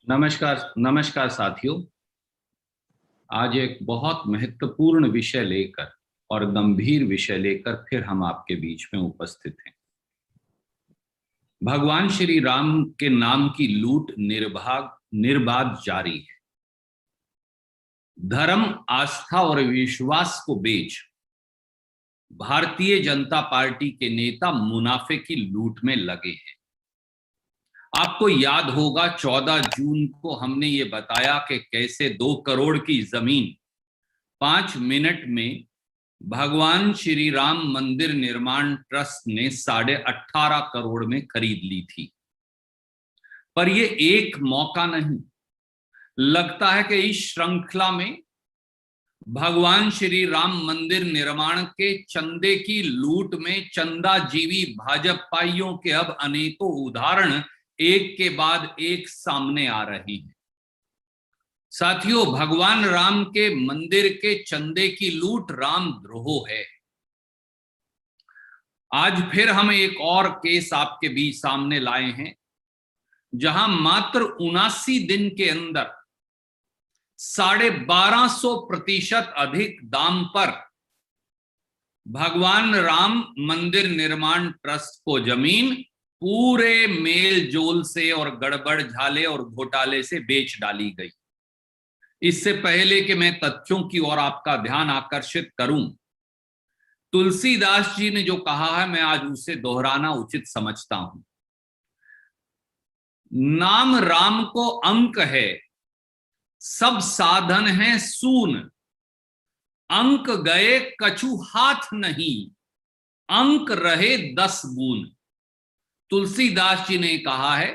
नमस्कार नमस्कार साथियों। आज एक बहुत महत्वपूर्ण विषय लेकर और गंभीर विषय लेकर फिर हम आपके बीच में उपस्थित हैं। भगवान श्री राम के नाम की लूट निर्बाध जारी है। धर्म, आस्था और विश्वास को बेच भारतीय जनता पार्टी के नेता मुनाफे की लूट में लगे हैं। आपको याद होगा 14 जून को हमने ये बताया कि कैसे 2 करोड़ की जमीन 5 मिनट में भगवान श्री राम मंदिर निर्माण ट्रस्ट ने 18.5 करोड़ में खरीद ली थी। पर ये एक मौका नहीं, लगता है कि इस श्रृंखला में भगवान श्री राम मंदिर निर्माण के चंदे की लूट में चंदाजीवी भाजपाइयों के अब अनेकों उदाहरण एक के बाद एक सामने आ रहे हैं। साथियों, भगवान राम के मंदिर के चंदे की लूट रामद्रोह है। आज फिर हम एक और केस आपके बीच सामने लाए हैं, जहां मात्र 79 दिन के अंदर 1250% अधिक दाम पर भगवान राम मंदिर निर्माण ट्रस्ट को जमीन पूरे मेल जोल से और गड़बड़ झाले और घोटाले से बेच डाली गई। इससे पहले कि मैं तथ्यों की ओर आपका ध्यान आकर्षित करूं, तुलसीदास जी ने जो कहा है मैं आज उसे दोहराना उचित समझता हूं। नाम राम को अंक है, सब साधन है सून, अंक गए कछु हाथ नहीं, अंक रहे 10 गुण। तुलसीदास जी ने कहा है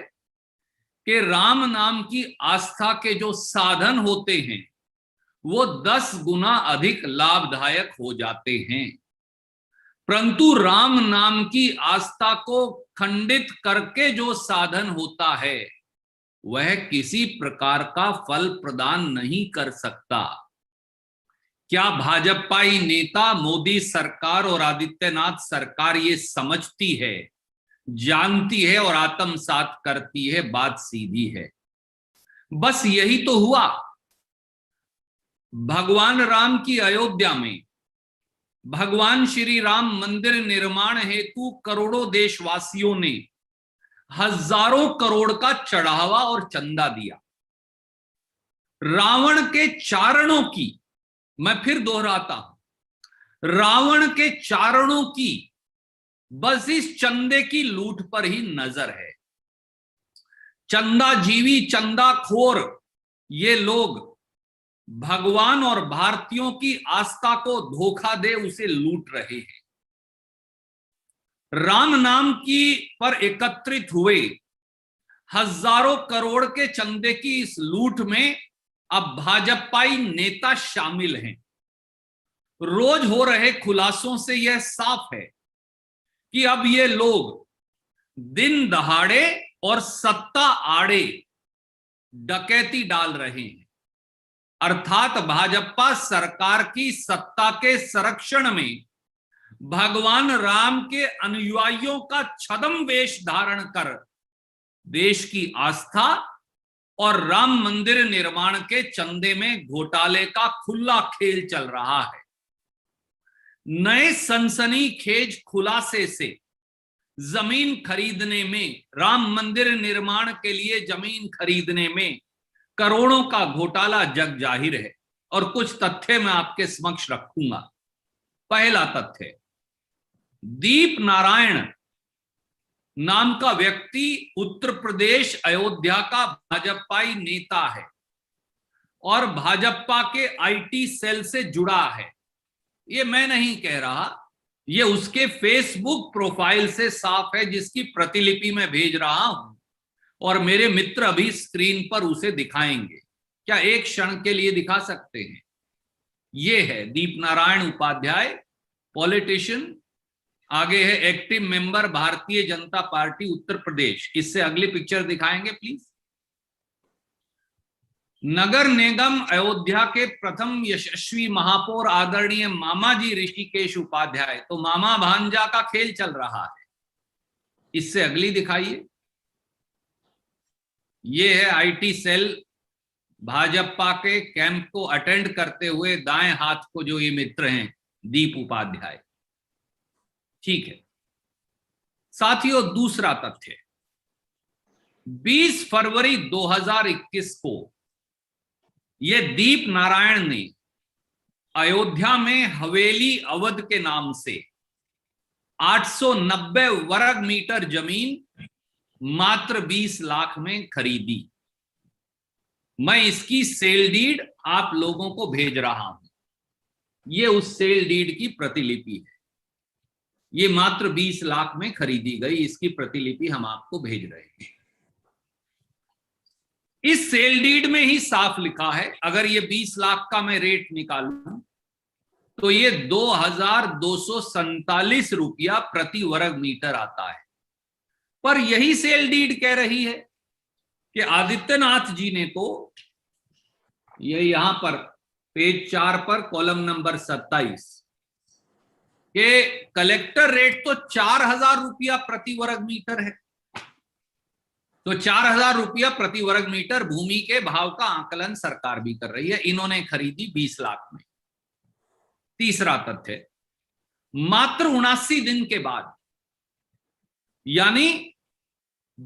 कि राम नाम की आस्था के जो साधन होते हैं वो 10 गुना अधिक लाभदायक हो जाते हैं, परंतु राम नाम की आस्था को खंडित करके जो साधन होता है वह किसी प्रकार का फल प्रदान नहीं कर सकता। क्या भाजपाई नेता, मोदी सरकार और आदित्यनाथ सरकार ये समझती है, जानती है और आत्मसात करती है? बात सीधी है। बस यही तो हुआ। भगवान राम की अयोध्या में भगवान श्री राम मंदिर निर्माण हेतु करोड़ों देशवासियों ने हजारों करोड़ का चढ़ावा और चंदा दिया। रावण के चारणों की, मैं फिर दोहराता हूं, रावण के चारणों की बस इस चंदे की लूट पर ही नजर है। चंदाजीवी, चंदाखोर ये लोग भगवान और भारतीयों की आस्था को धोखा दे उसे लूट रहे हैं। राम नाम की पर एकत्रित हुए हजारों करोड़ के चंदे की इस लूट में अब भाजपाई नेता शामिल हैं। रोज हो रहे खुलासों से यह साफ है कि अब ये लोग दिन दहाड़े और सत्ता आड़े डकैती डाल रहे हैं, अर्थात भाजपा सरकार की सत्ता के संरक्षण में भगवान राम के अनुयायियों का छद्म वेश धारण कर देश की आस्था और राम मंदिर निर्माण के चंदे में घोटाले का खुला खेल चल रहा है। नए सनसनीखेज खुलासे से जमीन खरीदने में, राम मंदिर निर्माण के लिए जमीन खरीदने में करोड़ों का घोटाला जग जाहिर है और कुछ तथ्य मैं आपके समक्ष रखूंगा। पहला तथ्य, दीप नारायण नाम का व्यक्ति उत्तर प्रदेश अयोध्या का भाजपाई नेता है और भाजपा के आईटी सेल से जुड़ा है। ये मैं नहीं कह रहा, ये उसके फेसबुक प्रोफाइल से साफ है, जिसकी प्रतिलिपि मैं भेज रहा हूं और मेरे मित्र अभी स्क्रीन पर उसे दिखाएंगे। क्या एक क्षण के लिए दिखा सकते हैं? ये है दीप नारायण उपाध्याय, पॉलिटिशियन। आगे है active member Bharatiya Janata party Uttar Pradesh. इससे अगली पिक्चर दिखाएंगे प्लीज। नगर निगम अयोध्या के प्रथम यशस्वी महापौर आदरणीय मामाजी ऋषिकेश उपाध्याय। तो मामा भांजा का खेल चल रहा है। इससे अगली दिखाइए। ये है आईटी सेल भाजपा के कैंप को अटेंड करते हुए दाएं हाथ को जो ये मित्र हैं दीप उपाध्याय। ठीक है साथियों, दूसरा तथ्य 20 फरवरी 2021 को ये दीप नारायण ने अयोध्या में हवेली अवध के नाम से 890 वर्ग मीटर जमीन मात्र 20 लाख में खरीदी। मैं इसकी सेल डीड आप लोगों को भेज रहा हूं। ये उस सेल डीड की प्रतिलिपि है। ये मात्र 20 लाख में खरीदी गई, इसकी प्रतिलिपि हम आपको भेज रहे हैं। इस सेल डीड में ही साफ लिखा है, अगर ये 20 लाख का मैं रेट निकालूं तो ये 2247 रुपया प्रति वर्ग मीटर आता है। पर यही सेल डीड कह रही है कि आदित्यनाथ जी ने तो ये यहां पर पेज 4 पर कॉलम नंबर 27 के कलेक्टर रेट तो 4000 रुपया प्रति वर्ग मीटर है। तो 4000 रुपया प्रति वर्ग मीटर भूमि के भाव का आकलन सरकार भी कर रही है। इन्होंने खरीदी 20 लाख में। तीसरा तथ्य, मात्र 79 दिन के बाद यानी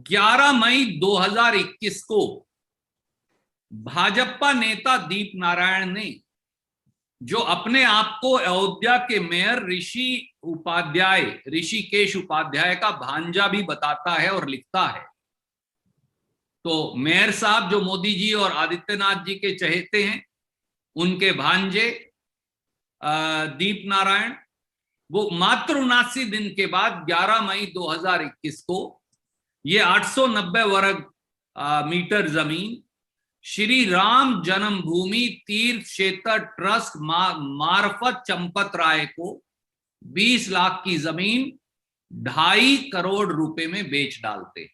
11 मई 2021 को भाजपा नेता दीप नारायण ने, जो अपने आप को अयोध्या के मेयर ऋषिकेश उपाध्याय का भांजा भी बताता है और लिखता है, तो मेयर साहब जो मोदी जी और आदित्यनाथ जी के चहेते हैं, उनके भांजे दीप नारायण, वो मात्र 79 दिन के बाद 11 मई 2021 को ये 890 वर्ग मीटर जमीन श्री राम जन्मभूमि तीर्थ क्षेत्र ट्रस्ट मार्फत चंपत राय को 20 लाख की जमीन 2.5 करोड़ रुपए में बेच डालते।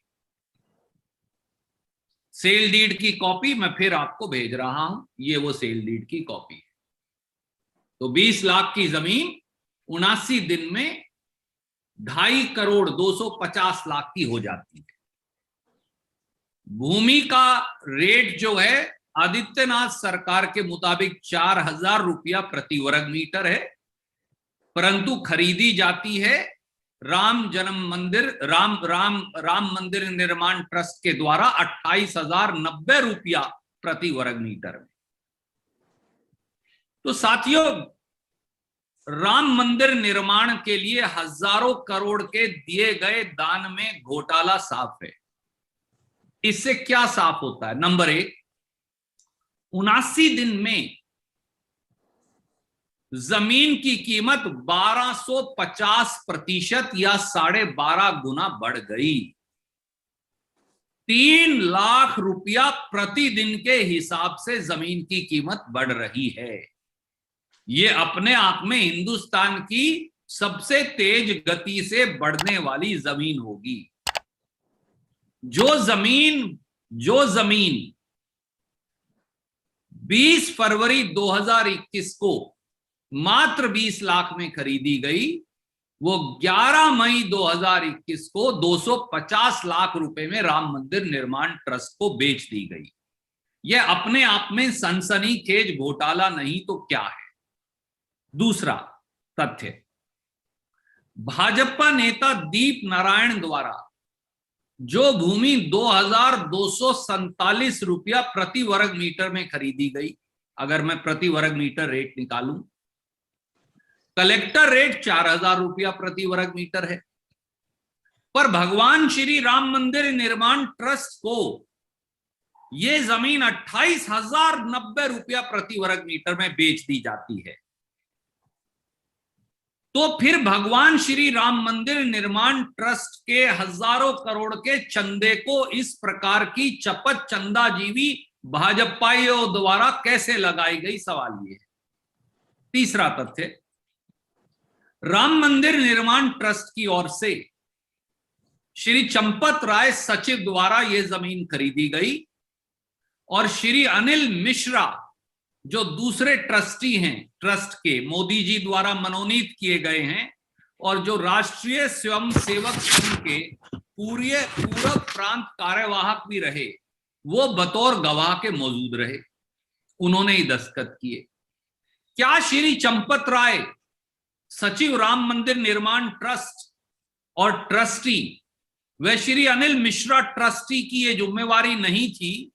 सेल डीड की कॉपी मैं फिर आपको भेज रहा हूं, ये वो सेल डीड की कॉपी है। तो 20 लाख की जमीन 79 दिन में 2.5 करोड़ 250 लाख की हो जाती है। भूमि का रेट जो है आदित्यनाथ सरकार के मुताबिक 4000 रुपया प्रति वर्ग मीटर है, परंतु खरीदी जाती है राम मंदिर निर्माण ट्रस्ट के द्वारा 28,090 रुपया प्रति वर्ग मीटर में। तो साथियों, राम मंदिर निर्माण के लिए हजारों करोड़ के दिए गए दान में घोटाला साफ है। इससे क्या साफ होता है? नंबर 1, 79 दिन में जमीन की कीमत 1250% या 12.5 गुना बढ़ गई। 3 लाख रुपया प्रतिदिन के हिसाब से जमीन की कीमत बढ़ रही है। ये अपने आप में हिंदुस्तान की सबसे तेज गति से बढ़ने वाली जमीन होगी। जो जमीन 20 फरवरी 2021 को मात्र 20 लाख में खरीदी गई, वो 11 मई 2021 को 250 लाख रुपए में राम मंदिर निर्माण ट्रस्ट को बेच दी गई। यह अपने आप में सनसनीखेज घोटाला नहीं तो क्या है? दूसरा तथ्य, भाजपा नेता दीप नारायण द्वारा जो भूमि 2247 रुपया प्रति वर्ग मीटर में खरीदी गई, अगर मैं प्रति वर्ग मीटर रेट निकालूं, कलेक्टर रेट 4000 रुपया प्रति वर्ग मीटर है, पर भगवान श्री राम मंदिर निर्माण ट्रस्ट को यह जमीन 28,090 रुपया प्रति वर्ग मीटर में बेच दी जाती है। तो फिर भगवान श्री राम मंदिर निर्माण ट्रस्ट के हजारों करोड़ के चंदे को इस प्रकार की चपत चंदाजीवी भाजपाइयों द्वारा कैसे लगाई गई, सवाल ये है। तीसरा तथ्य, राम मंदिर निर्माण ट्रस्ट की ओर से श्री चंपत राय सचिव द्वारा यह जमीन खरीदी गई और श्री अनिल मिश्रा जो दूसरे ट्रस्टी हैं ट्रस्ट के, मोदी जी द्वारा मनोनीत किए गए हैं और जो राष्ट्रीय स्वयं सेवक संघ के पूरे पूरब प्रांत कार्यवाहक भी रहे, वो बतौर गवाह के मौजूद रहे, उन्होंने ही दस्तखत किए। क्या श्री चंपत राय सचिव राम मंदिर निर्माण ट्रस्ट और ट्रस्टी व श्री अनिल मिश्रा ट्रस्टी की ये जिम्मेवारी नहीं थी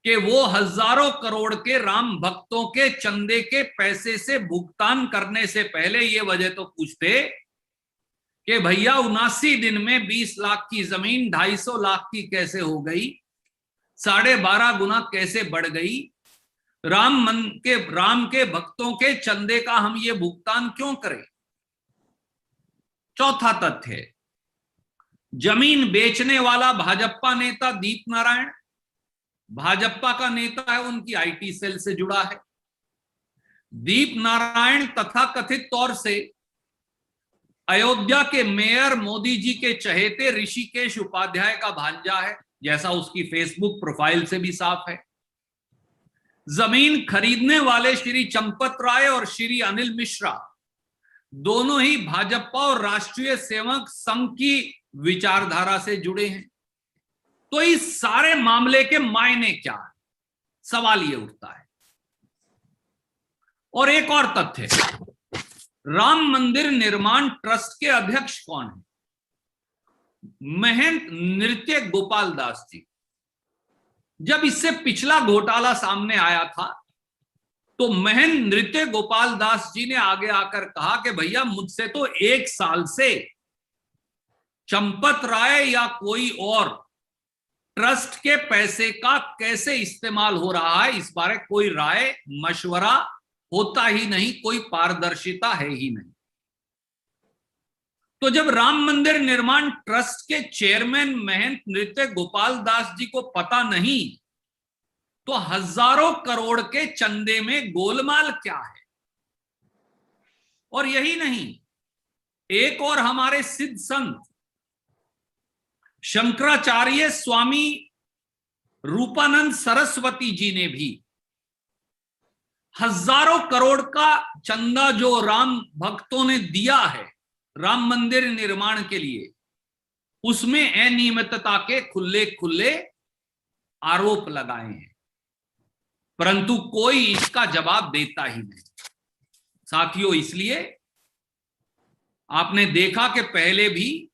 कि वो हजारों करोड़ के राम भक्तों के चंदे के पैसे से भुगतान करने से पहले ये वजह तो पूछते कि भैया 79 दिन में 20 लाख की जमीन 250 लाख की कैसे हो गई, 12.5 गुना कैसे बढ़ गई, राम के भक्तों के चंदे का हम ये भुगतान क्यों करें। चौथा तथ्य, जमीन बेचने वाला भाजपा नेता दीप नारायण, भाजपा का नेता है, उनकी आईटी सेल से जुड़ा है। दीप नारायण तथाकथित तौर से अयोध्या के मेयर मोदी जी के चहेते ऋषिकेश उपाध्याय का भांजा है, जैसा उसकी फेसबुक प्रोफाइल से भी साफ है। जमीन खरीदने वाले श्री चंपत राय और श्री अनिल मिश्रा दोनों ही भाजपा और राष्ट्रीय सेवक संघ की विचारधारा से जुड़े हैं। तो इस सारे मामले के मायने क्या है, सवाल ये उठता है। और एक और तथ्य, राम मंदिर निर्माण ट्रस्ट के अध्यक्ष कौन है? महंत नृत्य गोपाल दास जी। जब इससे पिछला घोटाला सामने आया था तो महंत नृत्य गोपाल दास जी ने आगे आकर कहा कि भैया मुझसे तो 1 साल से चंपत राय या कोई और ट्रस्ट के पैसे का कैसे इस्तेमाल हो रहा है इस बारे कोई राय मशवरा होता ही नहीं, कोई पारदर्शिता है ही नहीं। तो जब राम मंदिर निर्माण ट्रस्ट के चेयरमैन महंत नृत्य गोपाल दास जी को पता नहीं तो हजारों करोड़ के चंदे में गोलमाल क्या है। और यही नहीं, एक और हमारे सिद्ध संत शंकराचार्य स्वामी रूपानंद सरस्वती जी ने भी हजारों करोड़ का चंदा जो राम भक्तों ने दिया है राम मंदिर निर्माण के लिए, उसमें अनियमितता के खुले खुले आरोप लगाए हैं, परंतु कोई इसका जवाब देता ही नहीं। साथियों, इसलिए आपने देखा कि पहले भी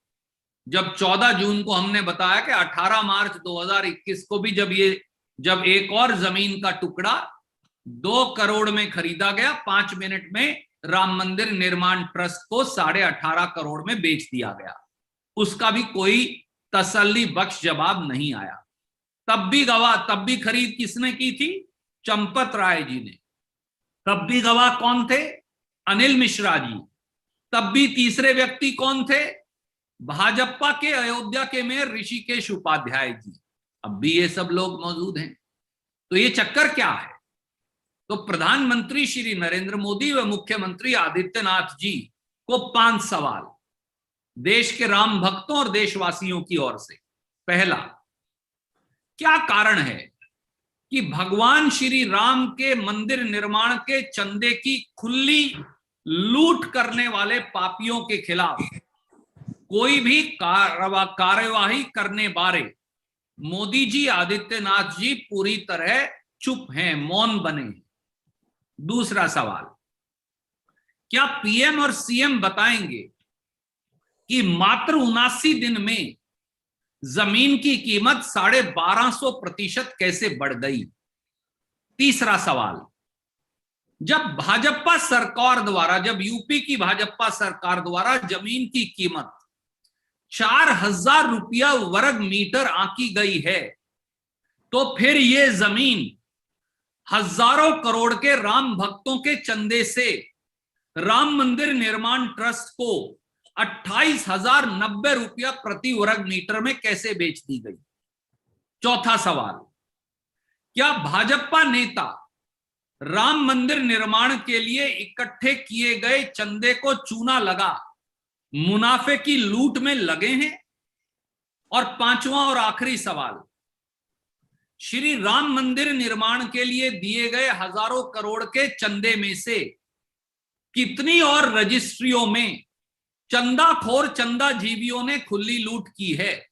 जब 14 जून को हमने बताया कि 18 मार्च 2021 को भी जब एक और जमीन का टुकड़ा 2 करोड़ में खरीदा गया, 5 मिनट में राम मंदिर निर्माण ट्रस्ट को 18.5 करोड़ में बेच दिया गया, उसका भी कोई तसल्ली बख्श जवाब नहीं आया। तब भी खरीद किसने की थी? चंपत राय जी ने। तब भी गवाह कौन थे? अनिल मिश्रा जी। तब भी तीसरे व्यक्ति कौन थे? भाजपा के अयोध्या के मेयर ऋषिकेश उपाध्याय जी। अब भी ये सब लोग मौजूद हैं। तो ये चक्कर क्या है? तो प्रधानमंत्री श्री नरेंद्र मोदी व मुख्यमंत्री आदित्यनाथ जी को 5 सवाल देश के राम भक्तों और देशवासियों की ओर से। पहला, क्या कारण है कि भगवान श्री राम के मंदिर निर्माण के चंदे की खुली लूट करने वाले पापियों के खिलाफ कोई भी कार्यवाही करने बारे मोदी जी, आदित्यनाथ जी पूरी तरह चुप हैं, मौन बने हैं? दूसरा सवाल, क्या पीएम और सीएम बताएंगे कि मात्र 79 दिन में जमीन की कीमत 1250% कैसे बढ़ गई? तीसरा सवाल, जब यूपी की भाजपा सरकार द्वारा जमीन की कीमत 4000 रुपया वर्ग मीटर आंकी गई है, तो फिर ये जमीन हजारों करोड़ के राम भक्तों के चंदे से राम मंदिर निर्माण ट्रस्ट को 28,090 रुपया प्रति वर्ग मीटर में कैसे बेच दी गई? चौथा सवाल, क्या भाजपा नेता राम मंदिर निर्माण के लिए इकट्ठे किए गए चंदे को चूना लगा मुनाफे की लूट में लगे हैं? और पांचवा और आखिरी सवाल, श्री राम मंदिर निर्माण के लिए दिए गए हजारों करोड़ के चंदे में से कितनी और रजिस्ट्रियों में चंदाखोर चंदाजीवियों ने खुली लूट की है?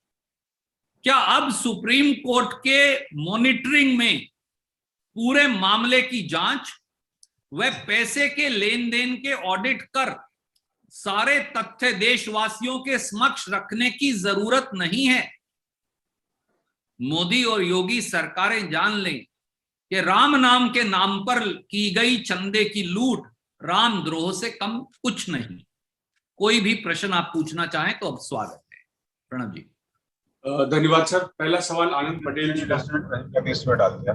क्या अब सुप्रीम कोर्ट के मॉनिटरिंग में पूरे मामले की जांच व पैसे के लेन देन के ऑडिट कर सारे तथ्य देशवासियों के समक्ष रखने की जरूरत नहीं है? मोदी और योगी सरकारें जान लें कि राम नाम के नाम पर की गई चंदे की लूट रामद्रोह से कम कुछ नहीं। कोई भी प्रश्न आप पूछना चाहें तो अब स्वागत है। प्रणव जी। धन्यवाद सर। पहला सवाल आनंद पटेल जी का डाल दिया।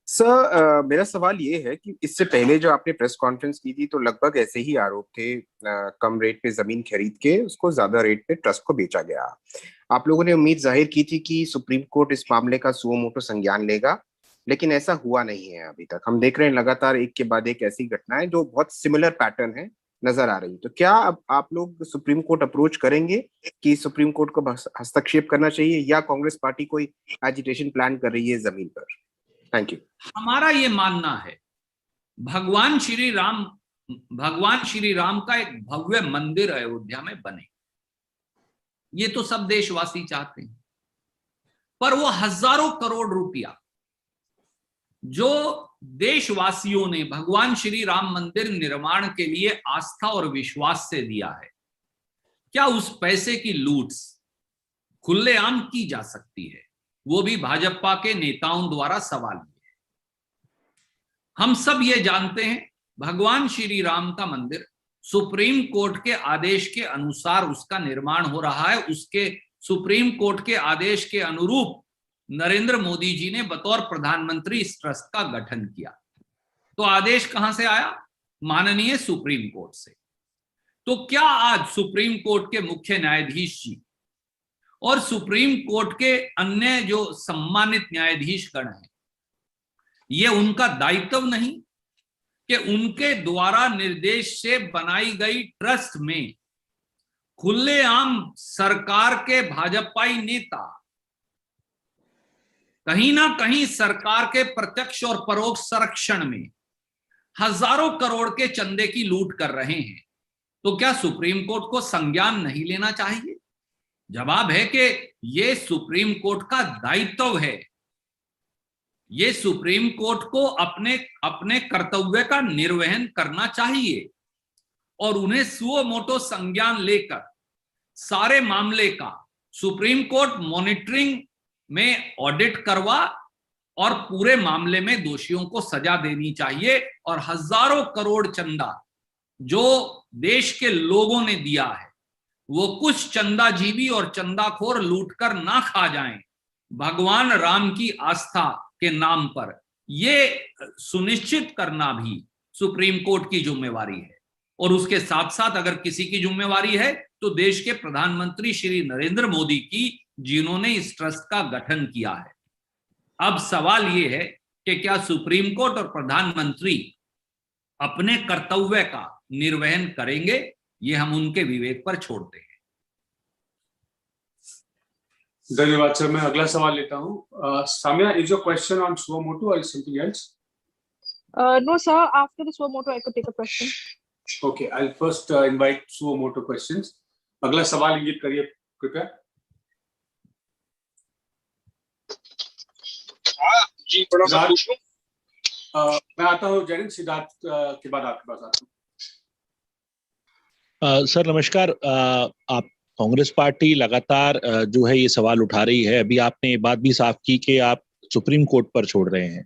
सर मेरा सवाल ये है कि इससे पहले जो आपने प्रेस कॉन्फ्रेंस की थी तो लगभग ऐसे ही आरोप थे, कम रेट पे जमीन खरीद के उसको ज्यादा रेट पे ट्रस्ट को बेचा गया। आप लोगों ने उम्मीद जाहिर की थी कि सुप्रीम कोर्ट इस मामले का सुओ मोटो संज्ञान लेगा, लेकिन ऐसा हुआ नहीं है। अभी तक हम देख रहे हैं लगातार एक के बाद एक ऐसी घटनाएं जो बहुत सिमिलर पैटर्न है नजर आ रही। तो क्या अब आप लोग सुप्रीम कोर्ट अप्रोच करेंगे कि सुप्रीम कोर्ट को हस्तक्षेप करना चाहिए, या कांग्रेस पार्टी कोई एजिटेशन प्लान कर रही है जमीन पर? Thank you. हमारा ये मानना है भगवान श्री राम का एक भव्य मंदिर अयोध्या में बने, ये तो सब देशवासी चाहते हैं। पर वो हजारों करोड़ रुपया जो देशवासियों ने भगवान श्री राम मंदिर निर्माण के लिए आस्था और विश्वास से दिया है, क्या उस पैसे की लूट खुलेआम की जा सकती है? वो भी भाजपा के नेताओं द्वारा सवाल है। हम सब ये जानते हैं भगवान श्री राम का मंदिर सुप्रीम कोर्ट के आदेश के अनुसार उसका निर्माण हो रहा है। उसके सुप्रीम कोर्ट के आदेश के अनुरूप नरेंद्र मोदी जी ने बतौर प्रधानमंत्री इस ट्रस्ट का गठन किया। तो आदेश कहां से आया? माननीय सुप्रीम कोर्ट से। तो क्या आज सुप्रीम कोर्ट के मुख्य न्यायाधीश जी और सुप्रीम कोर्ट के अन्य जो सम्मानित न्यायाधीश गण हैं, ये उनका दायित्व नहीं कि उनके द्वारा निर्देश से बनाई गई ट्रस्ट में खुलेआम सरकार के भाजपाई नेता कहीं ना कहीं सरकार के प्रत्यक्ष और परोक्ष संरक्षण में हजारों करोड़ के चंदे की लूट कर रहे हैं? तो क्या सुप्रीम कोर्ट को संज्ञान नहीं लेना चाहिए? जवाब है कि यह सुप्रीम कोर्ट का दायित्व है। ये सुप्रीम कोर्ट को अपने कर्तव्य का निर्वहन करना चाहिए और उन्हें सुओ मोटो संज्ञान लेकर सारे मामले का सुप्रीम कोर्ट मॉनिटरिंग में ऑडिट करवा और पूरे मामले में दोषियों को सजा देनी चाहिए। और हजारों करोड़ चंदा जो देश के लोगों ने दिया है वो कुछ चंदाजीवी और चंदाखोर लूटकर ना खा जाएं, भगवान राम की आस्था के नाम पर, ये सुनिश्चित करना भी सुप्रीम कोर्ट की जिम्मेवारी है। और उसके साथ साथ अगर किसी की जिम्मेवारी है तो देश के प्रधानमंत्री श्री नरेंद्र मोदी की, जिन्होंने इस ट्रस्ट का गठन किया है। अब सवाल ये है कि क्या सुप्रीम कोर्ट और प्रधानमंत्री अपने कर्तव्य का निर्वहन करेंगे? ये हम उनके विवेक पर छोड़ते हैं। धन्यवाद सर। मैं अगला सवाल लेता हूँ। Saamya, is your question on suo motu और something else? No sir, after the suo moto I could take a question. Okay, I'll first invite suo moto questions. अगला सवाल इंगित करिए कृपया। जी बड़ा सा पूछ लूं? मैं आता हूँ जैन, सिद्धार्थ के बाद आपके पास आता हूँ। सर नमस्कार। आप कांग्रेस पार्टी लगातार जो है ये सवाल उठा रही है। अभी आपने ये बात भी साफ की कि आप सुप्रीम कोर्ट पर छोड़ रहे हैं,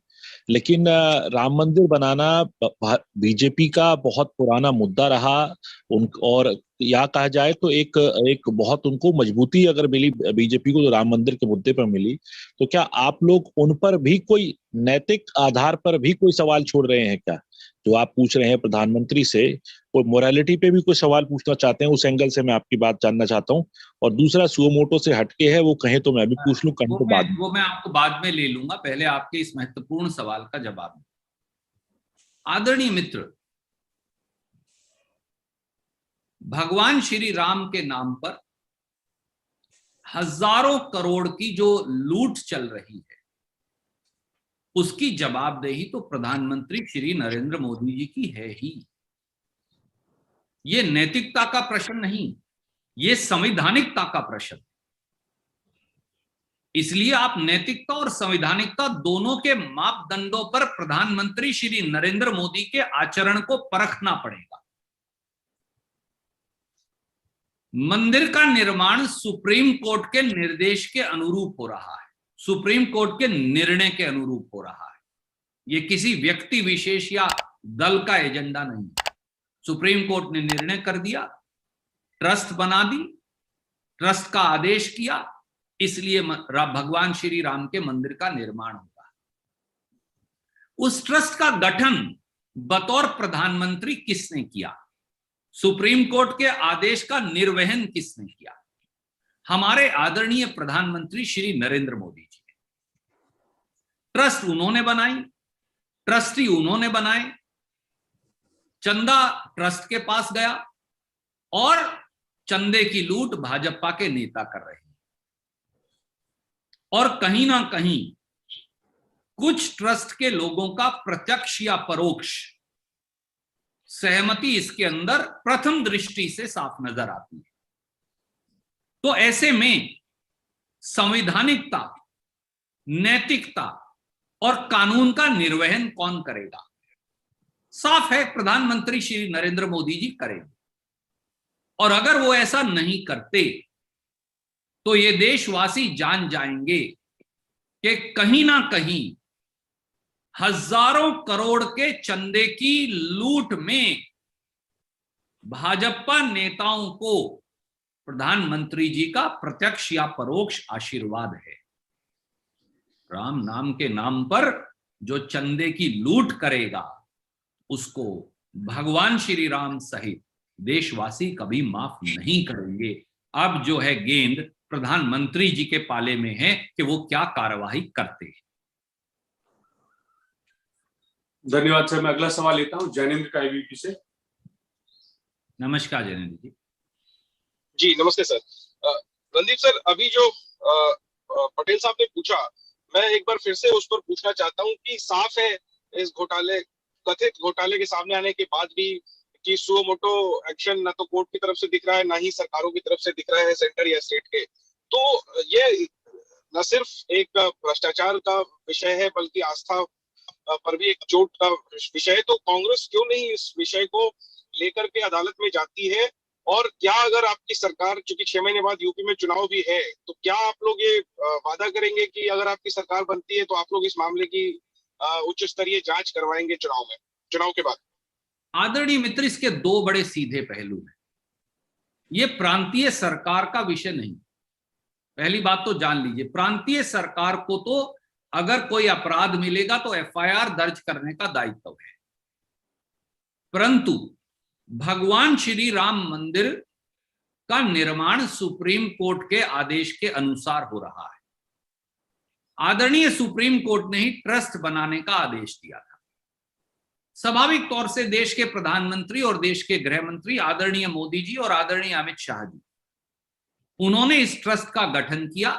लेकिन राम मंदिर बनाना बीजेपी का बहुत पुराना मुद्दा रहा। और या कहा जाए तो एक बहुत उनको मजबूती अगर मिली बीजेपी को तो राम मंदिर के मुद्दे पर मिली। तो क्या आप लोग उन पर भी कोई नैतिक आधार पर भी कोई सवाल छोड़ रहे हैं क्या? जो आप पूछ रहे हैं प्रधानमंत्री से, कोई मोरालिटी पे भी कोई सवाल पूछना चाहते हैं? उस एंगल से मैं आपकी बात जानना चाहता हूं। और दूसरा सुओ मोटो से हटके है, वो कहें तो मैं भी पूछ लूं, कहें तो बाद में। वो मैं आपको बाद में ले लूंगा, पहले आपके इस महत्वपूर्ण सवाल का जवाब। आदरणीय मित्र, भगवान श्री राम के नाम पर हजारों करोड़ की जो लूट चल रही है उसकी जवाबदेही तो प्रधानमंत्री श्री नरेंद्र मोदी जी की है ही। ये नैतिकता का प्रश्न नहीं, ये संवैधानिकता का प्रश्न। इसलिए आप नैतिकता और संवैधानिकता दोनों के मापदंडों पर प्रधानमंत्री श्री नरेंद्र मोदी के आचरण को परखना पड़ेगा। मंदिर का निर्माण सुप्रीम कोर्ट के निर्देश के अनुरूप हो रहा है, सुप्रीम कोर्ट के निर्णय के अनुरूप हो रहा है। ये किसी व्यक्ति विशेष या दल का एजेंडा नहीं। सुप्रीम कोर्ट ने निर्णय कर दिया, ट्रस्ट बना दी, ट्रस्ट का आदेश किया, इसलिए भगवान श्री राम के मंदिर का निर्माण होगा। उस ट्रस्ट का गठन बतौर प्रधानमंत्री किसने किया? सुप्रीम कोर्ट के आदेश का निर्वहन किसने किया? हमारे आदरणीय प्रधानमंत्री श्री नरेंद्र मोदी जी। ट्रस्ट उन्होंने बनाई, ट्रस्टी उन्होंने बनाए, चंदा ट्रस्ट के पास गया और चंदे की लूट भाजपा के नेता कर रहे हैं। और कहीं ना कहीं कुछ ट्रस्ट के लोगों का प्रत्यक्ष या परोक्ष सहमति इसके अंदर प्रथम दृष्टि से साफ नजर आती है। तो ऐसे में संवैधानिकता, नैतिकता और कानून का निर्वहन कौन करेगा? साफ है, प्रधानमंत्री श्री नरेंद्र मोदी जी करेंगे। और अगर वो ऐसा नहीं करते तो ये देशवासी जान जाएंगे कि कहीं ना कहीं हजारों करोड़ के चंदे की लूट में भाजपा नेताओं को प्रधानमंत्री जी का प्रत्यक्ष या परोक्ष आशीर्वाद है। राम नाम के नाम पर जो चंदे की लूट करेगा उसको भगवान श्री राम सहित देशवासी कभी माफ नहीं करेंगे। अब जो है गेंद प्रधानमंत्री जी के पाले में है कि वो क्या कार्यवाही करते हैं। धन्यवाद सर। मैं अगला सवाल लेता हूं जैनेन्द्र का एबीपी से। नमस्कार जैनेन्द्र जी। जी नमस्ते सर। रणदीप सर, अभी जो पटेल साहब ने पूछा, मैं एक बार फिर से उस पर पूछना चाहता हूं कि साफ है इस घोटाले, कथित घोटाले के सामने आने के बाद भी कि सुओ मोटो एक्शन ना तो कोर्ट की तरफ से दिख रहा है, ना ही सरकारों की तरफ से दिख रहा है, सेंटर या स्टेट के। तो ये न सिर्फ एक भ्रष्टाचार का विषय है बल्कि आस्था पर भी एक चोट का विषय है। तो कांग्रेस क्यों नहीं इस विषय को लेकर के अदालत में जाती है? और क्या अगर आपकी सरकार, चूंकि 6 महीने बाद यूपी में चुनाव भी है, तो क्या आप लोग ये वादा करेंगे कि अगर आपकी सरकार बनती है तो आप लोग इस मामले की उच्च स्तरीय जांच करवाएंगे चुनाव के बाद? आदरणीय मित्र, इसके दो बड़े सीधे पहलू हैं। ये प्रांतीय सरकार का विषय नहीं। पहली बात तो जान लीजिए, प्रांतीय सरकार को तो अगर कोई अपराध मिलेगा तो एफआईआर दर्ज करने का दायित्व है, परंतु भगवान श्री राम मंदिर का निर्माण सुप्रीम कोर्ट के आदेश के अनुसार हो रहा है। आदरणीय सुप्रीम कोर्ट ने ही ट्रस्ट बनाने का आदेश दिया था। स्वाभाविक तौर से देश के प्रधानमंत्री और देश के गृह मंत्री आदरणीय मोदी जी और आदरणीय अमित शाह जी, उन्होंने इस ट्रस्ट का गठन किया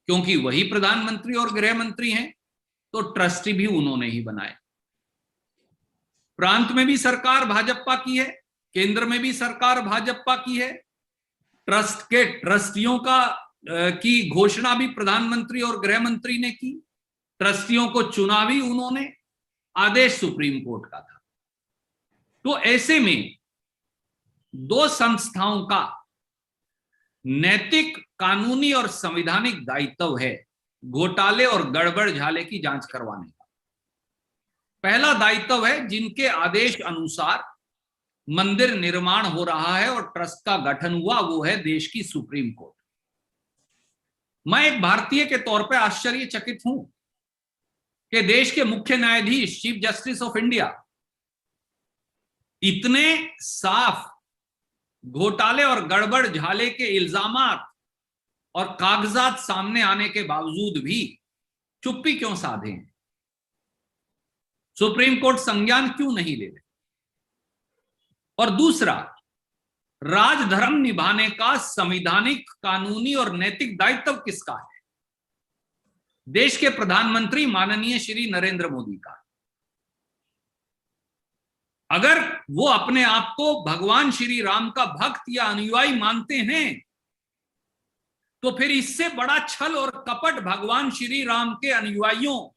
क्योंकि वही प्रधानमंत्री और गृह मंत्री हैं, तो ट्रस्टी भी उन्होंने ही बनाए। प्रांत में भी सरकार भाजपा की है, केंद्र में भी सरकार भाजपा की है। ट्रस्ट के ट्रस्टियों की घोषणा भी प्रधानमंत्री और गृह मंत्री ने की। ट्रस्टियों को चुना भी उन्होंने, आदेश सुप्रीम कोर्ट का था। तो ऐसे में दो संस्थाओं का नैतिक, कानूनी और संवैधानिक दायित्व है घोटाले और गड़बड़ झाले की जांच करवाने का। पहला दायित्व है जिनके आदेश अनुसार मंदिर निर्माण हो रहा है और ट्रस्ट का गठन हुआ, वो है देश की सुप्रीम कोर्ट। मैं एक भारतीय के तौर पे आश्चर्यचकित हूं कि देश के मुख्य न्यायाधीश, चीफ जस्टिस ऑफ इंडिया, इतने साफ घोटाले और गड़बड़ झाले के इल्जामात और कागजात सामने आने के बावजूद भी चुप्पी क्यों साधे? सुप्रीम कोर्ट संज्ञान क्यों नहीं ले रही? और दूसरा, राजधर्म निभाने का संवैधानिक, कानूनी और नैतिक दायित्व किसका है? देश के प्रधानमंत्री माननीय श्री नरेंद्र मोदी का। अगर वो अपने आप को भगवान श्री राम का भक्त या अनुयायी मानते हैं, तो फिर इससे बड़ा छल और कपट भगवान श्री राम के अनुयायियों,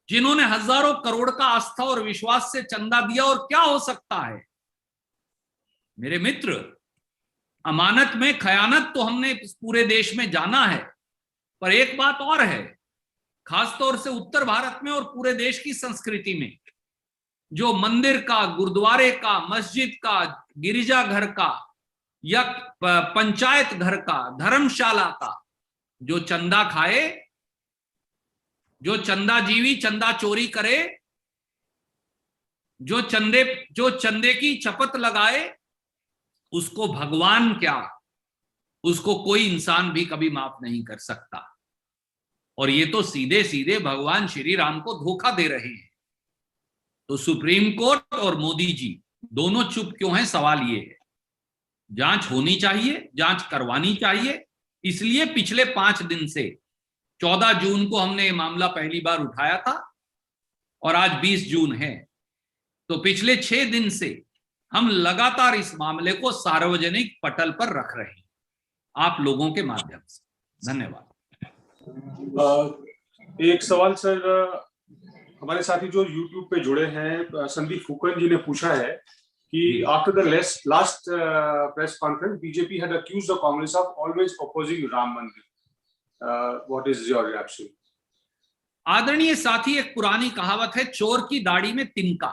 जिन्होंने हजारों करोड़ का आस्था और विश्वास से चंदा दिया, और क्या हो सकता है। मेरे मित्र, अमानत में खयानत तो हमने पूरे देश में जाना है, पर एक बात और है, खासतौर से उत्तर भारत में और पूरे देश की संस्कृति में, जो मंदिर का, गुरुद्वारे का, मस्जिद का, गिरिजाघर का या पंचायत घर का, धर्मशाला का जो चंदा खाए, जो चंदा जीवी, चंदा चोरी करे, जो चंदे की चपत लगाए, उसको भगवान क्या, उसको कोई इंसान भी कभी माफ नहीं कर सकता। और ये तो सीधे सीधे भगवान श्री राम को धोखा दे रहे हैं। तो सुप्रीम कोर्ट और मोदी जी दोनों चुप क्यों हैं, सवाल ये है। जांच होनी चाहिए, जांच करवानी चाहिए। इसलिए पिछले 5 दिन से 14 जून को हमने ये मामला पहली बार उठाया था और आज 20 जून है, तो पिछले 6 दिन से हम लगातार इस मामले को सार्वजनिक पटल पर रख रहे हैं, आप लोगों के माध्यम से। धन्यवाद। एक सवाल सर, हमारे साथी जो YouTube पे जुड़े हैं, संदीप फुकन जी ने पूछा है कि after the last press conference BJP had accused the Congress of always opposing Ram मंदिर, व्हाट इज योर रिएक्शन? आदरणीय साथी, एक पुरानी कहावत है, चोर की दाढ़ी में तिनका।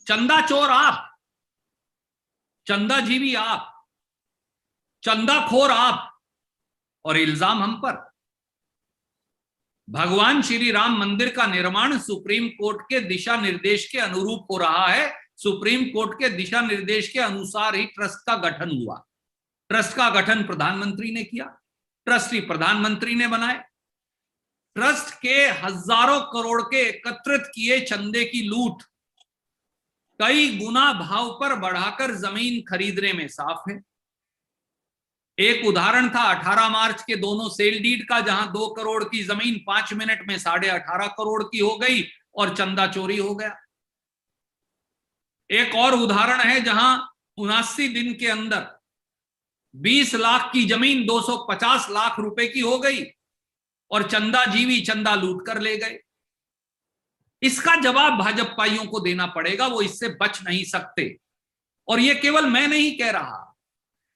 चंदा चोर आप, चंदा जीवी आप, चंदाखोर आप, और इल्जाम हम पर। भगवान श्री राम मंदिर का निर्माण सुप्रीम कोर्ट के दिशा निर्देश के अनुरूप हो रहा है। सुप्रीम कोर्ट के दिशा निर्देश के अनुसार ही ट्रस्ट का गठन हुआ। ट्रस्ट का गठन प्रधानमंत्री ने किया, ट्रस्टी प्रधानमंत्री ने बनाए। ट्रस्ट के हजारों करोड़ के एकत्रित किए चंदे की लूट कई गुना भाव पर बढ़ाकर जमीन खरीदने में साफ है। एक उदाहरण था 18 मार्च के दोनों सेल डीड का, जहां 2 करोड़ की जमीन 5 मिनट में 18.5 करोड़ की हो गई और चंदा चोरी हो गया। एक और उदाहरण है जहां 79 दिन के अंदर 20 लाख की जमीन 250 लाख रुपए की हो गई और चंदा जीवी चंदा लूट कर ले गए। इसका जवाब भाजपाइयों को देना पड़ेगा, वो इससे बच नहीं सकते। और ये केवल मैं नहीं कह रहा,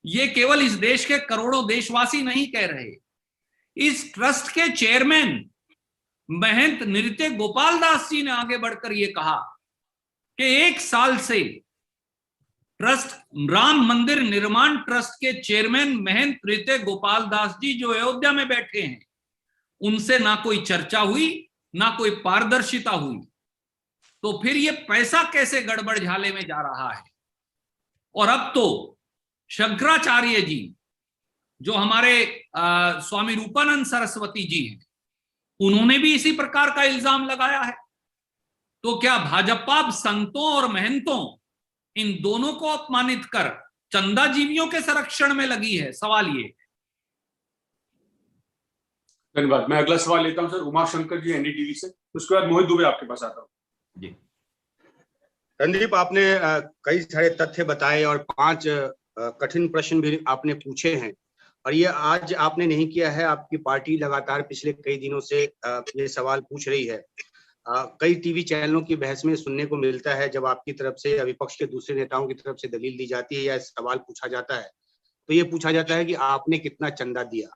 ये केवल इस देश के करोड़ों देशवासी नहीं कह रहे। इस ट्रस्ट के चेयरमैन महंत नृत्य गोपाल दास जी ने आगे बढ़कर यह कहा कि 1 साल से ट्रस्ट, राम मंदिर निर्माण ट्रस्ट के चेयरमैन महंत नृत्य गोपाल दास जी जो अयोध्या में बैठे हैं, उनसे ना कोई चर्चा हुई, ना कोई पारदर्शिता हुई। तो फिर ये पैसा कैसे गड़बड़ झाले में जा रहा है? और अब तो शंकराचार्य जी, जो हमारे स्वामी रूपानंद सरस्वती जी हैं, उन्होंने भी इसी प्रकार का इल्जाम लगाया है। तो क्या भाजपा संतों और महंतों, इन दोनों को अपमानित कर चंदा जीवियों के संरक्षण में लगी है? सवाल ये। धन्यवाद। मैं अगला सवाल लेता हूं सर, उमाशंकर जी एनडीटीवी से, उसके बाद मोहित दुबे आपके पास आता हूं जी। संदीप, आपने कई सारे तथ्य बताए और 5 कठिन प्रश्न भी आपने पूछे हैं, और ये आज आपने नहीं किया है। आपकी पार्टी लगातार पिछले कई दिनों से ये सवाल पूछ रही है। कई टीवी चैनलों की बहस में सुनने को मिलता है, जब आपकी तरफ से या विपक्ष के दूसरे नेताओं की तरफ से दलील दी जाती है या सवाल पूछा जाता है, तो ये पूछा जाता है कि आपने कितना चंदा दिया,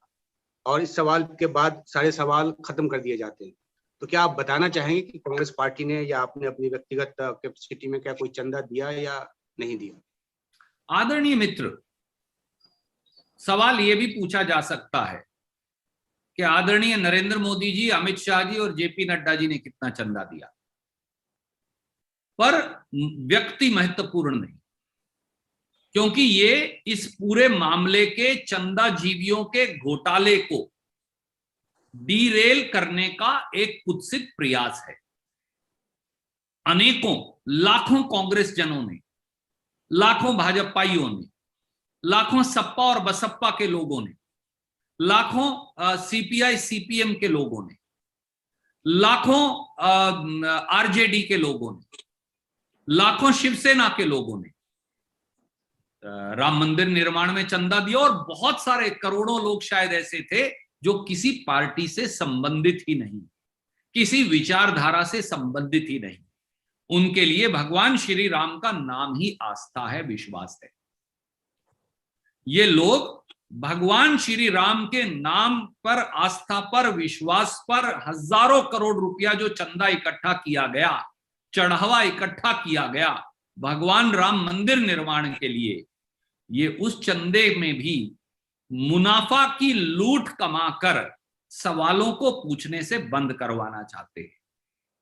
और इस सवाल के बाद सारे सवाल खत्म कर दिए जाते हैं। तो क्या आप बताना चाहेंगे कि कांग्रेस पार्टी ने या आपने अपनी व्यक्तिगत कैपेसिटी में क्या कोई चंदा दिया या नहीं दिया? आदरणीय मित्र, सवाल यह भी पूछा जा सकता है कि आदरणीय नरेंद्र मोदी जी, अमित शाह जी और जेपी नड्डा जी ने कितना चंदा दिया, पर व्यक्ति महत्वपूर्ण नहीं, क्योंकि ये इस पूरे मामले के चंदा जीवियों के घोटाले को डीरेल करने का एक कुत्सित प्रयास है। अनेकों, लाखों कांग्रेस जनों ने, लाखों भाजपाइयों ने, लाखों सपा और बसपा के लोगों ने, लाखों सीपीआई सीपीएम के लोगों ने, लाखों आरजेडी के लोगों ने, लाखों शिवसेना के लोगों ने राम मंदिर निर्माण में चंदा दिया, और बहुत सारे करोड़ों लोग शायद ऐसे थे जो किसी पार्टी से संबंधित ही नहीं, किसी विचारधारा से संबंधित ही नहीं। उनके लिए भगवान श्री राम का नाम ही आस्था है, विश्वास है। ये लोग भगवान श्री राम के नाम पर, आस्था पर, विश्वास पर हजारों करोड़ रुपया जो चंदा इकट्ठा किया गया, चढ़ावा इकट्ठा किया गया भगवान राम मंदिर निर्माण के लिए, ये उस चंदे में भी मुनाफा की लूट कमाकर सवालों को पूछने से बंद करवाना चाहते हैं।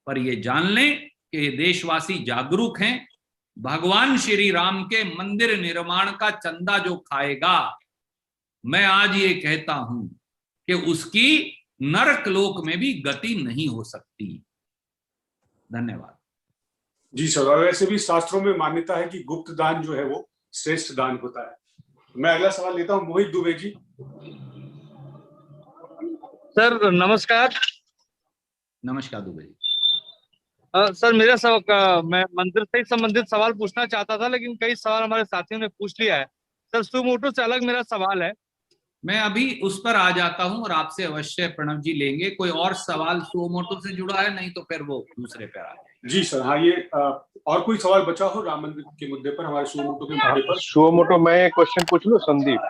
पर ये जान लें कि देशवासी जागरूक हैं, भगवान श्री राम के मंदिर निर्माण का चंदा जो खाएगा, मैं आज ये कहता हूं कि उसकी नरक लोक में भी गति नहीं हो सकती। धन्यवाद। जी सर, वैसे भी शास्त्रों में मान्यता है कि गुप्त दान जो है वो श्रेष्ठ दान होता है। मैं अगला सवाल लेता हूं, मोहित दुबे जी। सर नमस्कार। नमस्कार दुबे जी। सर मेरा मैं मंदिर से संबंधित सवाल पूछना चाहता था, लेकिन कई सवाल हमारे साथियों ने पूछ लिया है। सर सुमो मोटो से अलग मेरा सवाल है। मैं अभी उस पर आ जाता हूं और आपसे अवश्य प्रणव जी लेंगे। कोई और सवाल सुमो मोटो से जुड़ा है? नहीं तो फिर वो दूसरे पर आ जाए। जी सर, हाँ, ये और कोई सवाल बचा हो राम मंदिर के मुद्दे पर, हमारे सुमो मोटो के मुद्दे पर? सुमो मोटो, मैं क्वेश्चन पूछ लूं संदीप?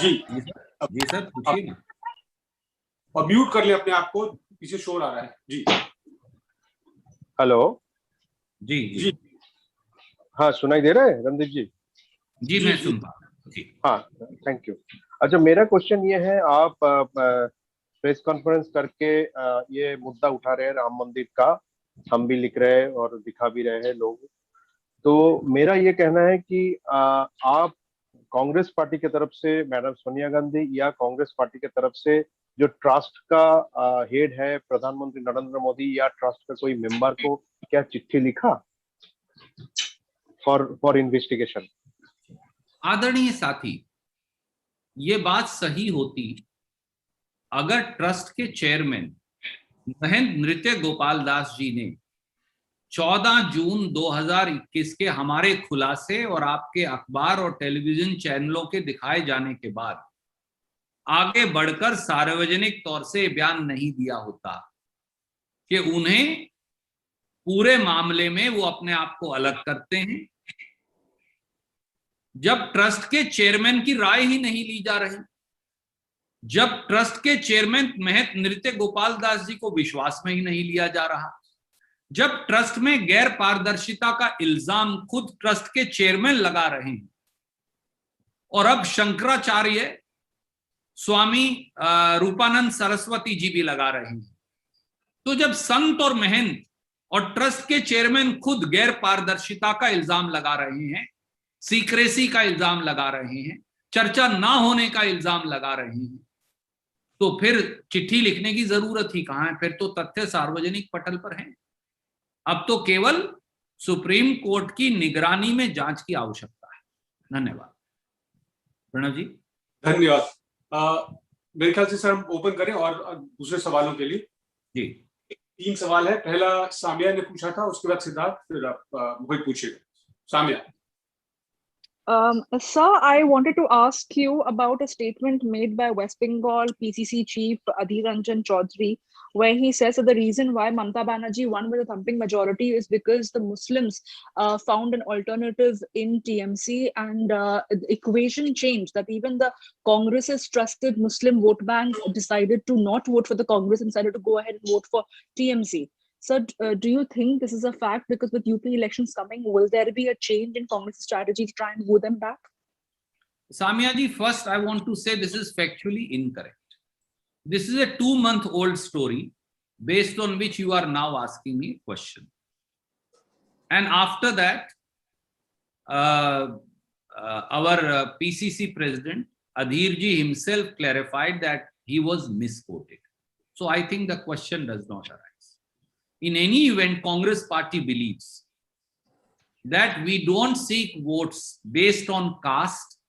जी जी सर पूछिए ना। और म्यूट कर ले अपने आप को, पीछे शोर आ रहा है। जी हेलो। जी जी हाँ, सुनाई दे रहा है रणदीप जी? जी मैं सुन पा रहा हूं जी। हाँ, थैंक यू। अच्छा, मेरा क्वेश्चन ये है, आप प्रेस कॉन्फ्रेंस करके ये मुद्दा उठा रहे हैं राम मंदिर का, हम भी लिख रहे हैं और दिखा भी रहे हैं लोग। तो मेरा ये कहना है कि आप कांग्रेस पार्टी की तरफ से मैडम सोनिया गांधी या कांग्रेस पार्टी की तरफ से जो ट्रस्ट का हेड है प्रधानमंत्री नरेंद्र मोदी या ट्रस्ट का कोई मेंबर को क्या चिट्ठी लिखा फॉर इन्वेस्टिगेशन? आदरणीय साथी, ये बात सही होती अगर ट्रस्ट के चेयरमैन महेंद्र नृत्य गोपाल दास जी ने 14 जून 2021 के हमारे खुलासे और आपके अखबार और टेलीविजन चैनलों के दिखाए जाने के बाद आगे बढ़कर सार्वजनिक तौर से बयान नहीं दिया होता कि उन्हें पूरे मामले में वो अपने आप को अलग करते हैं। जब ट्रस्ट के चेयरमैन की राय ही नहीं ली जा रही, जब ट्रस्ट के चेयरमैन महंत नृत्य गोपाल दास जी को विश्वास में ही नहीं लिया जा रहा, जब ट्रस्ट में गैर पारदर्शिता का इल्जाम खुद ट्रस्ट के चेयरमैन लगा रहे हैं और अब शंकराचार्य स्वामी रूपानंद सरस्वती जी भी लगा रहे हैं, तो जब संत और महंत और ट्रस्ट के चेयरमैन खुद गैर पारदर्शिता का इल्जाम लगा रहे हैं, सीक्रेसी का इल्जाम लगा रहे हैं, चर्चा ना होने का इल्जाम लगा रहे हैं, तो फिर चिट्ठी लिखने की जरूरत ही कहां है? फिर तो तथ्य सार्वजनिक पटल पर हैं। अब तो केवल सुप्रीम कोर्ट की निगरानी में जांच की आवश्यकता है। धन्यवाद। प्रणव जी। धन्यवाद। मेरे ख्याल से सर हम ओपन करें और दूसरे सवालों के लिए। जी 3 सवाल है। पहला सामिया ने पूछा था, उसके बाद सिद्धार्थ, फिर आप वही पूछिएगा। Samia. Sir, I wanted to ask you about a statement made by West Bengal PCC chief Adhir Ranjan Chaudhary, where he says that the reason why Mamata Banerjee won with a thumping majority is because the Muslims found an alternative in TMC, and the equation changed, that even the Congress's trusted Muslim vote bank decided to not vote for the Congress and decided to go ahead and vote for TMC. So do you think this is a fact? Because with UP elections coming, will there be a change in Congress strategy to try and woo them back? Samia ji, first I want to say this is factually incorrect. This is a 2-month-old story based on which you are now asking me a question. And after that, our PCC president, Adhir ji himself clarified that he was misquoted. So I think the question does not arise. In any event, Congress party believes that we don't seek votes based on caste,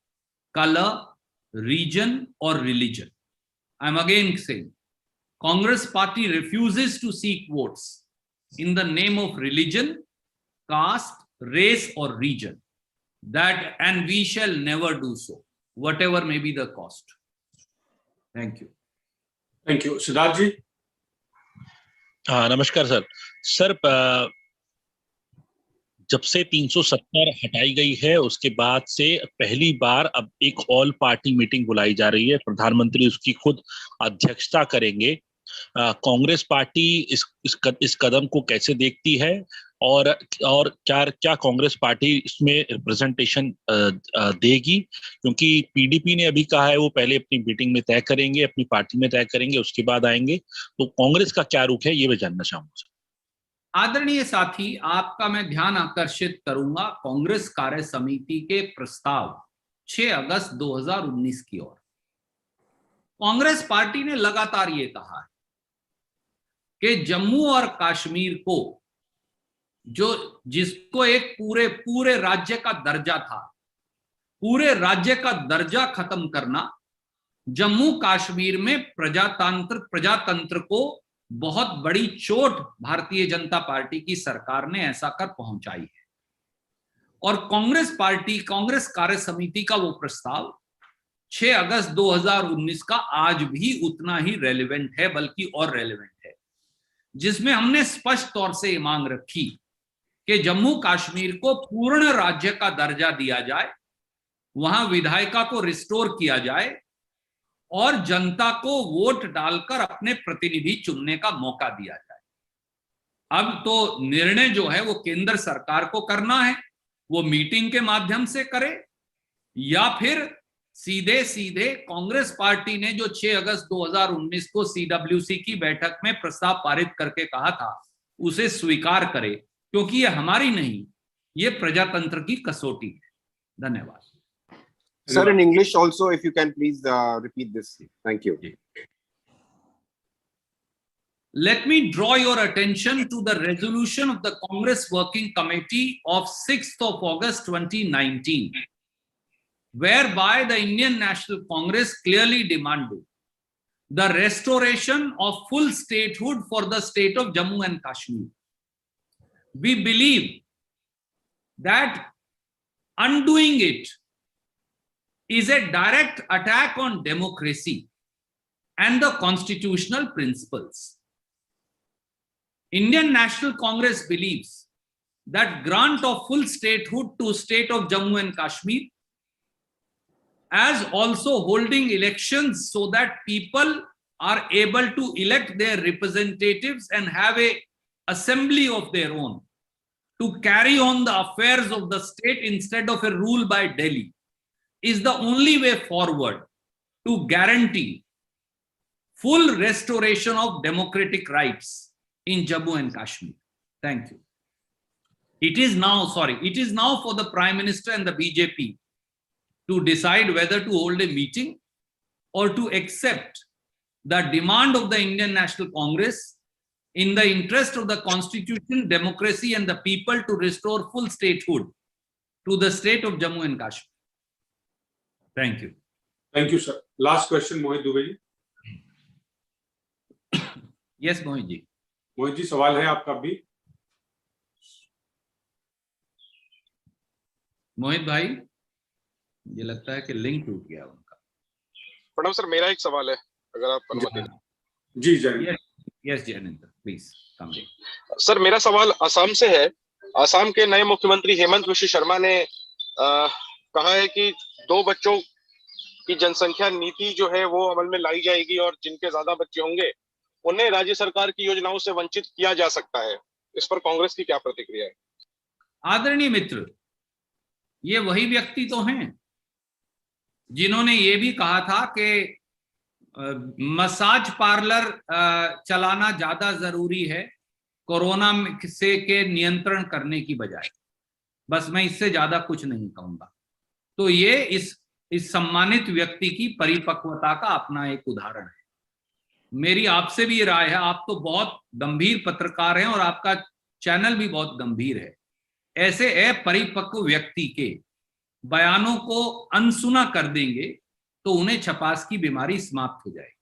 color, region, or religion. I'm again saying, Congress party refuses to seek votes in the name of religion, caste, race or region. That, and we shall never do so, whatever may be the cost. Thank you. Thank you. Siddharth जी. हाँ, नमस्कार sir. Sir, जब से 370 हटाई गई है उसके बाद से पहली बार अब एक ऑल पार्टी मीटिंग बुलाई जा रही है. प्रधानमंत्री उसकी खुद अध्यक्षता करेंगे. कांग्रेस पार्टी इस कदम को कैसे देखती है, और क्या कांग्रेस पार्टी इसमें रिप्रेजेंटेशन देगी? क्योंकि पीडीपी ने अभी कहा है वो पहले अपनी मीटिंग में तय करेंगे, अपनी पार्टी में तय करेंगे, उसके बाद आएंगे. तो कांग्रेस का क्या रुख है, ये मैं जानना चाहूंगा. आदरणीय साथी, आपका मैं ध्यान आकर्षित करूंगा कांग्रेस कार्य समिति के प्रस्ताव 6 अगस्त 2019 की ओर. कांग्रेस पार्टी ने लगातार ये कहा है कि जम्मू और कश्मीर को, जिसको एक पूरे राज्य का दर्जा था, पूरे राज्य का दर्जा खत्म करना, जम्मू कश्मीर में प्रजातंत्र को बहुत बड़ी चोट भारतीय जनता पार्टी की सरकार ने ऐसा कर पहुंचाई है. और कांग्रेस कार्य समिति का वो प्रस्ताव 6 अगस्त 2019 का आज भी उतना ही रेलेवेंट है, बल्कि और रेलेवेंट है, जिसमें हमने स्पष्ट तौर से मांग रखी कि जम्मू कश्मीर को पूर्ण राज्य का दर्जा दिया जाए, वहां विधायिका को रिस्टोर किया जाए और जनता को वोट डालकर अपने प्रतिनिधि चुनने का मौका दिया जाए. अब तो निर्णय जो है वो केंद्र सरकार को करना है, वो मीटिंग के माध्यम से करे या फिर सीधे कांग्रेस पार्टी ने जो 6 अगस्त 2019 को सीडब्ल्यूसी की बैठक में प्रस्ताव पारित करके कहा था उसे स्वीकार करे, क्योंकि ये हमारी नहीं, ये प्रजातंत्र की कसौटी है. धन्यवाद. Sir, in English also, if you can please repeat this. Thank you. Let me draw your attention to the resolution of the Congress Working Committee of 6th of August 2019, whereby the Indian National Congress clearly demanded the restoration of full statehood for the state of Jammu and Kashmir. We believe that undoing it is a direct attack on democracy and the constitutional principles. Indian National Congress believes that grant of full statehood to state of Jammu and Kashmir, as also holding elections so that people are able to elect their representatives and have a assembly of their own to carry on the affairs of the state instead of a rule by Delhi, is the only way forward to guarantee full restoration of democratic rights in Jammu and Kashmir. Thank you. It is now for the Prime Minister and the BJP to decide whether to hold a meeting or to accept the demand of the Indian National Congress in the interest of the Constitution, democracy and the people to restore full statehood to the state of Jammu and Kashmir. Thank you. Thank you, sir. Last question, Mohit Dubey ji. Yes, Mohit ji. Mohit ji, सवाल है आपका भी? मोहित भाई, मुझे लगता है कि link टूट गया उनका. प्रणाम सर, मेरा एक सवाल है, अगर आप अनुमति दें. जी जय. Yes Jainendra, please come in. Sir, मेरा सवाल असम से है. असम के नए मुख्यमंत्री हेमंत विश्व शर्मा ने कहा है कि 2 बच्चों की जनसंख्या नीति जो है वो अमल में लाई जाएगी और जिनके ज्यादा बच्चे होंगे उन्हें राज्य सरकार की योजनाओं से वंचित किया जा सकता है. इस पर कांग्रेस की क्या प्रतिक्रिया है? आदरणीय मित्र, ये वही व्यक्ति तो हैं जिन्होंने ये भी कहा था कि मसाज पार्लर चलाना ज्यादा जरूरी है कोरोना से के नियंत्रण करने की बजाय. बस मैं इससे ज्यादा कुछ नहीं कहूंगा. तो ये इस सम्मानित व्यक्ति की परिपक्वता का अपना एक उदाहरण है. मेरी आपसे भी राय है, आप तो बहुत गंभीर पत्रकार हैं और आपका चैनल भी बहुत गंभीर है. ऐसे अपरिपक्व व्यक्ति के बयानों को अनसुना कर देंगे तो उन्हें छपास की बीमारी समाप्त हो जाएगी.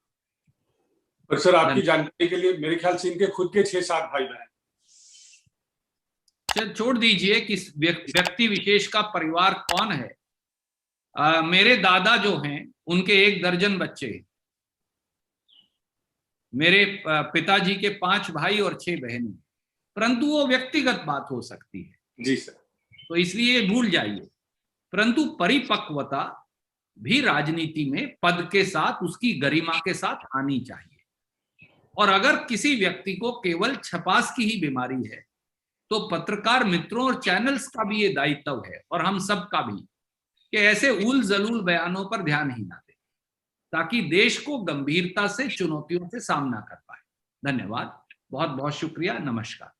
पर सर, आपकी जानकारी के लिए मेरे ख्याल से इनके खुद के 6-7 भाई बहन. छोड़ दीजिए कि व्यक्ति विशेष का परिवार कौन है। मेरे दादा जो हैं उनके 1 दर्जन बच्चे, मेरे पिताजी के 5 भाई और 6 बहनें, परंतु वो व्यक्तिगत बात हो सकती है। जी सर। तो इसलिए भूल जाइए, परंतु परिपक्वता भी राजनीति में पद के साथ, उसकी गरिमा के साथ आनी चाहिए। और अगर किसी व्यक्ति को केवल छपास की ही बीमारी है तो पत्रकार मित्रों और चैनल्स का भी ये दायित्व है, और हम सब का भी, कि ऐसे उल जलूल बयानों पर ध्यान ही ना दें, ताकि देश को गंभीरता से चुनौतियों से सामना कर पाए। धन्यवाद, बहुत बहुत शुक्रिया, नमस्कार।